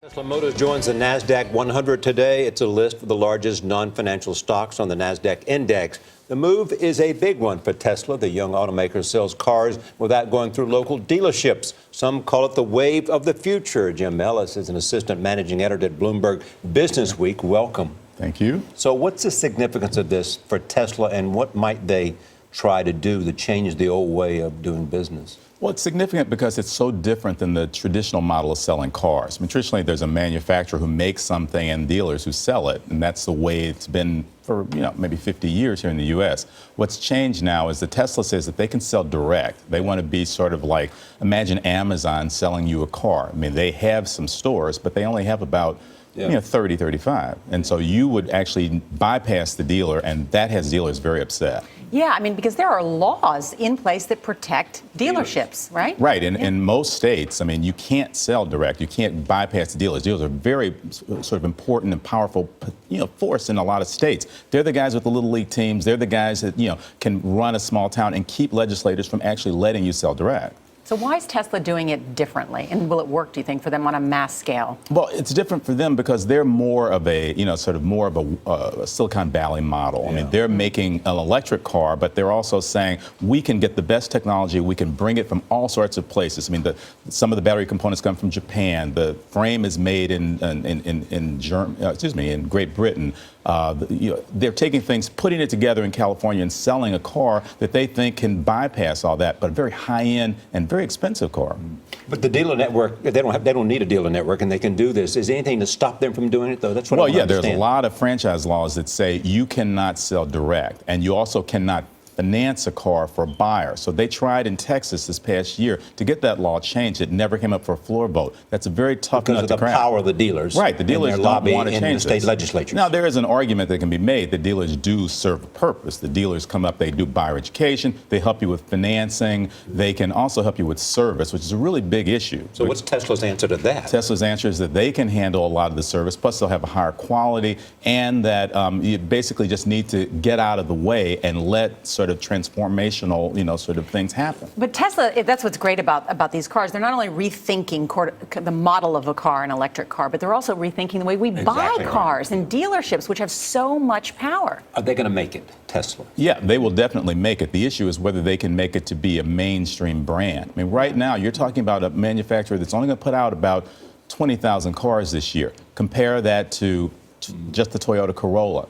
Tesla Motors joins the NASDAQ 100 today. It's a list of the largest non-financial stocks on the NASDAQ index. The move is a big one for Tesla. The young automaker sells cars without going through local dealerships. Some call it the wave of the future. Jim Ellis is an assistant managing editor at Bloomberg Business Week. Welcome. Thank you. So what's the significance of this for Tesla, and what might they try to do to change the old way of doing business? Well, it's significant because it's so different than the traditional model of selling cars. I mean, traditionally, there's a manufacturer who makes something and dealers who sell it, and that's the way it's been for, maybe 50 years here in the U.S. What's changed now is that Tesla says that they can sell direct. They want to be sort of like, imagine Amazon selling you a car. I mean, they have some stores, but they only have about 30, 35. And so you would actually bypass the dealer, and that has dealers very upset. Yeah, I mean, because there are laws in place that protect dealerships, right? Right. In most states, I mean, you can't sell direct. You can't bypass the dealers. Dealers are very sort of important and powerful, force in a lot of states. They're the guys with the little league teams. They're the guys that, can run a small town and keep legislators from actually letting you sell direct. So why is Tesla doing it differently? And will it work, do you think, for them on a mass scale? Well, it's different for them because they're more of a, more of a Silicon Valley model. I mean, they're making an electric car, but they're also saying we can get the best technology. We can bring it from all sorts of places. I mean, some of the battery components come from Japan. The frame is made in Great Britain. They're taking things, putting it together in California and selling a car that they think can bypass all that, but a very high-end and very expensive car. But the dealer network, they don't need a dealer network, and they can do this. Is there anything to stop them from doing it, though? That's what I want to understand. There's a lot of franchise laws that say you cannot sell direct, and you also cannot finance a car for a buyer. So they tried in Texas this past year to get that law changed. It never came up for a floor vote. That's a very tough nut to crack. Because of the power of the dealers. Right. The dealers don't want to change in the state legislatures. Now, there is an argument that can be made that dealers do serve a purpose. The dealers come up, they do buyer education, they help you with financing, they can also help you with service, which is a really big issue. So what's Tesla's answer to that? Tesla's answer is that they can handle a lot of the service, plus they'll have a higher quality, and that you basically just need to get out of the way and let sort of transformational, sort of things happen. But Tesla, that's what's great about these cars. They're not only rethinking the model of a car, an electric car, but they're also rethinking the way we buy cars in dealerships, which have so much power. Are they going to make it, Tesla? Yeah, they will definitely make it. The issue is whether they can make it to be a mainstream brand. I mean, right now, you're talking about a manufacturer that's only going to put out about 20,000 cars this year. Compare that to just the Toyota Corolla.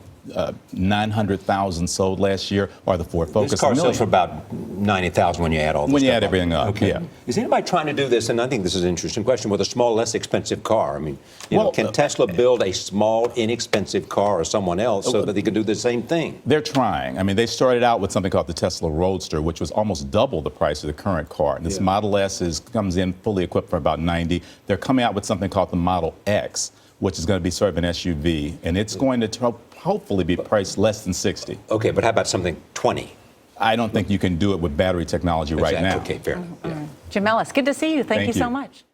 900,000 sold last year, or the Ford Focus. This car sells for about 90,000 when you add all this When you stuff add everything up, okay. yeah. Is anybody trying to do this, and I think this is an interesting question, with a small, less expensive car? I mean, can Tesla build a small, inexpensive car or someone else so that they can do the same thing? They're trying. I mean, they started out with something called the Tesla Roadster, which was almost double the price of the current car. This Model S comes in fully equipped for about 90. They're coming out with something called the Model X, which is going to be sort of an SUV, and it's going to hopefully be priced less than 60. Okay, but how about something 20? I don't think you can do it with battery technology right now. Okay, fair. Jim Ellis, good to see you. Thank you so much.